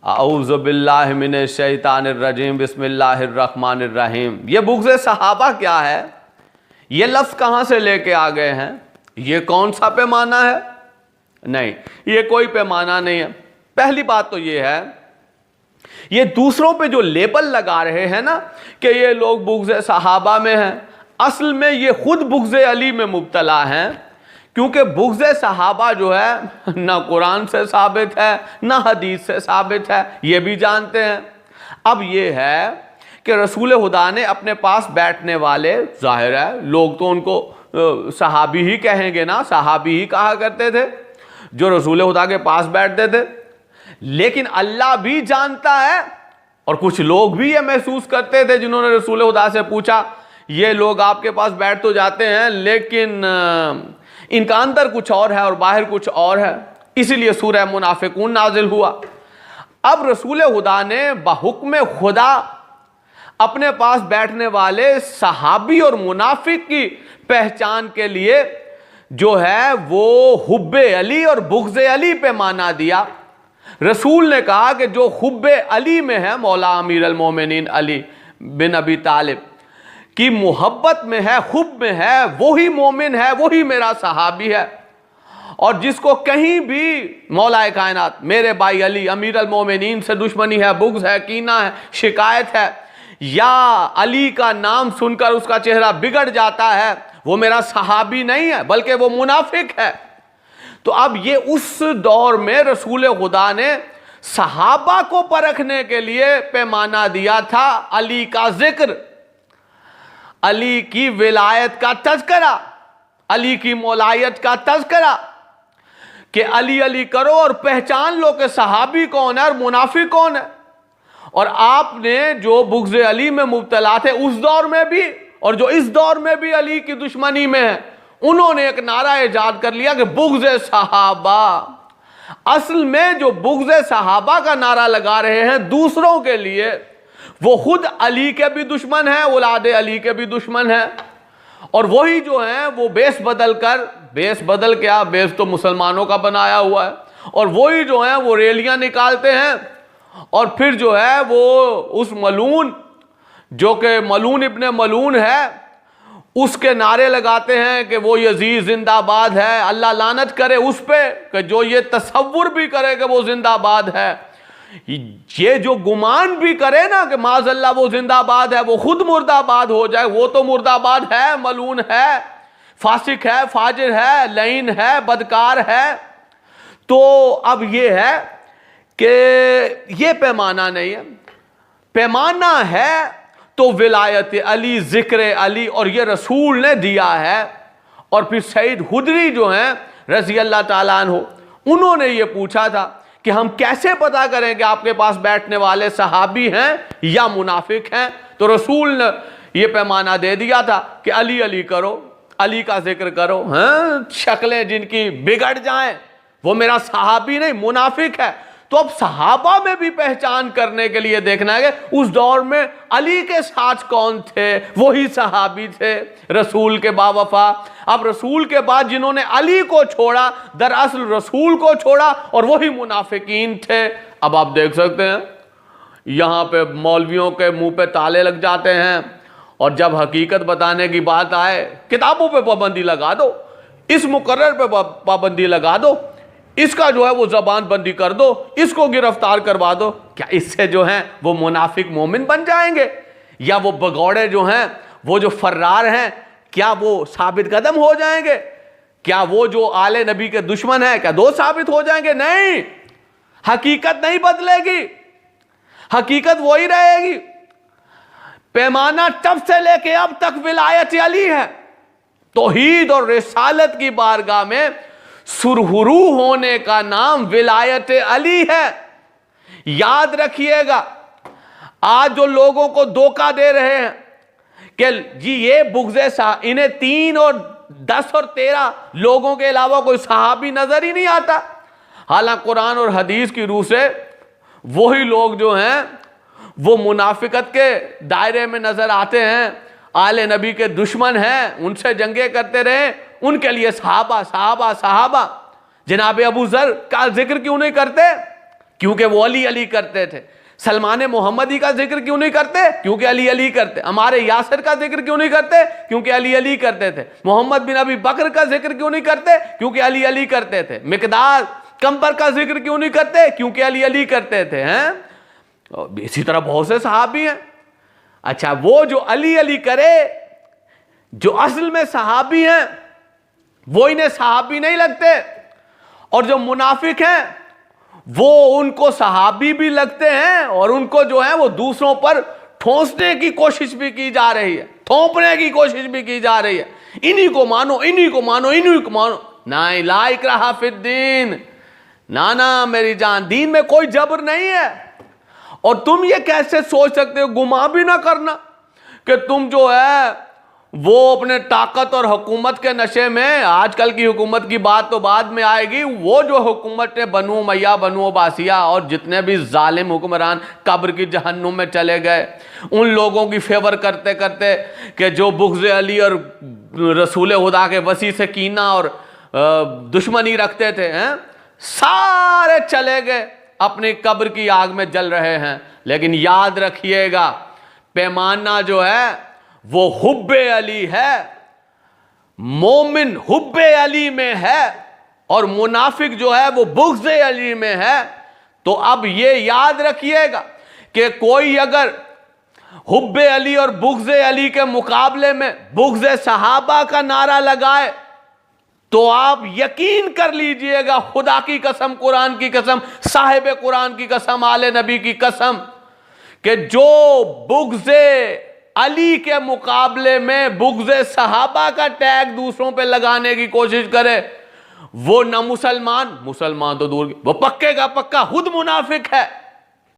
اعوذ باللہ من الشیطان الرجیم بسم اللہ الرحمن الرحیم. یہ بغض صحابہ کیا ہے؟ یہ لفظ کہاں سے لے کے آ گئے ہیں؟ یہ کون سا پیمانہ ہے؟ نہیں، یہ کوئی پیمانہ نہیں ہے. پہلی بات تو یہ ہے، یہ دوسروں پہ جو لیبل لگا رہے ہیں نا کہ یہ لوگ بغض صحابہ میں ہیں، اصل میں یہ خود بغض علی میں مبتلا ہیں. کیونکہ بغض صحابہ جو ہے نہ قرآن سے ثابت ہے نہ حدیث سے ثابت ہے، یہ بھی جانتے ہیں. اب یہ ہے کہ رسول خدا نے اپنے پاس بیٹھنے والے، ظاہر ہے لوگ تو ان کو صحابی ہی کہیں گے نا، صحابی ہی کہا کرتے تھے جو رسول خدا کے پاس بیٹھتے تھے. لیکن اللہ بھی جانتا ہے، اور کچھ لوگ بھی یہ محسوس کرتے تھے جنہوں نے رسول خدا سے پوچھا یہ لوگ آپ کے پاس بیٹھ تو جاتے ہیں لیکن ان کا اندر کچھ اور ہے اور باہر کچھ اور ہے. اسی لیے سورہ منافقون نازل ہوا. اب رسول خدا نے بحکم خدا اپنے پاس بیٹھنے والے صحابی اور منافق کی پہچان کے لیے جو ہے وہ حب علی اور بغض علی پہ مانا دیا. رسول نے کہا کہ جو حب علی میں ہے، مولا امیر المومنین علی بن ابی طالب کی محبت میں ہے، حب میں ہے، وہی مومن ہے، وہی میرا صحابی ہے. اور جس کو کہیں بھی مولا کائنات میرے بھائی علی امیر المومنین سے دشمنی ہے، بغض ہے، کینہ ہے، شکایت ہے، یا علی کا نام سن کر اس کا چہرہ بگڑ جاتا ہے، وہ میرا صحابی نہیں ہے بلکہ وہ منافق ہے. تو اب یہ اس دور میں رسول خدا نے صحابہ کو پرکھنے کے لیے پیمانہ دیا تھا، علی کا ذکر، علی کی ولایت کا تذکرہ، علی کی مولایت کا تذکرہ، کہ علی علی کرو اور پہچان لو کہ صحابی کون ہے اور منافق کون ہے. اور آپ نے جو بغض علی میں مبتلا تھے اس دور میں بھی اور جو اس دور میں بھی علی کی دشمنی میں ہے، انہوں نے ایک نعرہ ایجاد کر لیا کہ بغض صحابہ. اصل میں جو بغض صحابہ کا نعرہ لگا رہے ہیں دوسروں کے لیے، وہ خود علی کے بھی دشمن ہیں، اولاد علی کے بھی دشمن ہیں. اور وہی جو ہیں وہ بیس بدل کر، بیس بدل کیا، بیس تو مسلمانوں کا بنایا ہوا ہے، اور وہی جو ہیں وہ ریلیاں نکالتے ہیں اور پھر جو ہے وہ اس ملعون جو کہ ملعون ابن ملعون ہے اس کے نعرے لگاتے ہیں کہ وہ یزید زندہ باد ہے، اللہ لعنت کرے اس پہ کہ جو یہ تصور بھی کرے کہ وہ زندہ باد ہے. یہ جو گمان بھی کرے نا کہ معاذ اللہ وہ زندہ باد ہے، وہ خود مردہ باد ہو جائے، وہ تو مردہ باد ہے، ملعون ہے، فاسق ہے، فاجر ہے، لعین ہے، بدکار ہے. تو اب یہ ہے کہ یہ پیمانہ نہیں ہے. پیمانہ ہے تو ولایت علی، ذکر علی، اور یہ رسول نے دیا ہے. اور پھر سعید خدری جو ہیں رضی اللہ تعالیٰ عنہ، انہوں نے یہ پوچھا تھا کہ ہم کیسے پتا کریں کہ آپ کے پاس بیٹھنے والے صحابی ہیں یا منافق ہیں. تو رسول نے یہ پیمانہ دے دیا تھا کہ علی علی کرو، علی کا ذکر کرو. شکلیں جن کی بگڑ جائیں وہ میرا صحابی نہیں، منافق ہے. تو اب صحابہ میں بھی پہچان کرنے کے لیے دیکھنا ہے کہ اس دور میں علی کے ساتھ کون تھے، وہی صحابی تھے رسول کے باوفا. اب رسول کے بعد جنہوں نے علی کو چھوڑا دراصل رسول کو چھوڑا اور وہی منافقین تھے. اب آپ دیکھ سکتے ہیں یہاں پہ مولویوں کے منہ پہ تالے لگ جاتے ہیں، اور جب حقیقت بتانے کی بات آئے کتابوں پہ پابندی لگا دو، اس مقرر پہ پابندی لگا دو، اس کا جو ہے وہ زبان بندی کر دو، اس کو گرفتار کروا دو. کیا اس سے جو ہیں وہ منافق مومن بن جائیں گے؟ یا وہ بگوڑے جو ہیں، وہ جو فرار ہیں، کیا وہ ثابت قدم ہو جائیں گے؟ کیا وہ جو آل نبی کے دشمن ہیں کیا دو ثابت ہو جائیں گے؟ نہیں، حقیقت نہیں بدلے گی، حقیقت وہی رہے گی. پیمانہ تب سے لے کے اب تک ولایت علی ہے. توحید اور رسالت کی بارگاہ میں سرخرو ہونے کا نام ولایت علی ہے. یاد رکھیے گا، آج جو لوگوں کو دھوکہ دے رہے ہیں کہ جی یہ بغض انہیں 3 اور 10 اور 13 لوگوں کے علاوہ کوئی صحابی نظر ہی نہیں آتا. حالانکہ قرآن اور حدیث کی روح سے وہی لوگ جو ہیں وہ منافقت کے دائرے میں نظر آتے ہیں، آل نبی کے دشمن ہیں، ان سے جنگیں کرتے رہے، ان کے لیے صحابہ صحابہ صحابہ. جناب ابو ذر کا ذکر کیوں نہیں کرتے؟ کیونکہ وہ علی علی کرتے تھے. سلمان محمدی کا ذکر کیوں نہیں کرتے؟ کیونکہ علی علی کرتے. عمار یاسر کا ذکر کیوں نہیں کرتے؟ کیونکہ علی علی کرتے تھے. محمد بن ابی بکر کا ذکر کیوں نہیں کرتے؟ کیونکہ علی علی کرتے تھے. مقداد کمبر کا ذکر کیوں نہیں کرتے؟ کیونکہ علی علی کرتے تھے. اسی طرح بہت سے صحابی ہیں. اچھا، وہ جو علی علی کرے، جو اصل میں صحابی ہیں، وہ انہیں صحابی نہیں لگتے، اور جو منافق ہیں وہ ان کو صحابی بھی لگتے ہیں، اور ان کو جو ہے وہ دوسروں پر ٹھونسنے کی کوشش بھی کی جا رہی ہے، تھوپنے کی کوشش بھی کی جا رہی ہے. انہی کو مانو، انہی کو مانو، انہی کو مانو. نہیں، لا اکراہ فی الدین. نانا میری جان، دین میں کوئی جبر نہیں ہے. اور تم یہ کیسے سوچ سکتے ہو، گمان بھی نہ کرنا کہ تم جو ہے وہ اپنے طاقت اور حکومت کے نشے میں، آج کل کی حکومت کی بات تو بعد میں آئے گی، وہ جو حکومت بنو امیہ، بنو عباسیہ اور جتنے بھی ظالم حکمران قبر کی جہنم میں چلے گئے، ان لوگوں کی فیور کرتے کرتے کہ جو بغض علی اور رسول خدا کے وسیع سے کینہ اور دشمنی رکھتے تھے، سارے چلے گئے، اپنی قبر کی آگ میں جل رہے ہیں. لیکن یاد رکھیے گا، پیمانہ جو ہے وہ حب علی ہے. مومن حب علی میں ہے اور منافق جو ہے وہ بغض علی میں ہے. تو اب یہ یاد رکھیے گا کہ کوئی اگر حب علی اور بغض علی کے مقابلے میں بغض صحابہ کا نعرہ لگائے تو آپ یقین کر لیجئے گا، خدا کی قسم، قرآن کی قسم، صاحب قرآن کی قسم، آل نبی کی قسم، کہ جو بغض علی کے مقابلے میں بغض صحابہ کا ٹیگ دوسروں پہ لگانے کی کوشش کرے، وہ نہ مسلمان تو دور کی، وہ پکے کا پکا خود منافق ہے.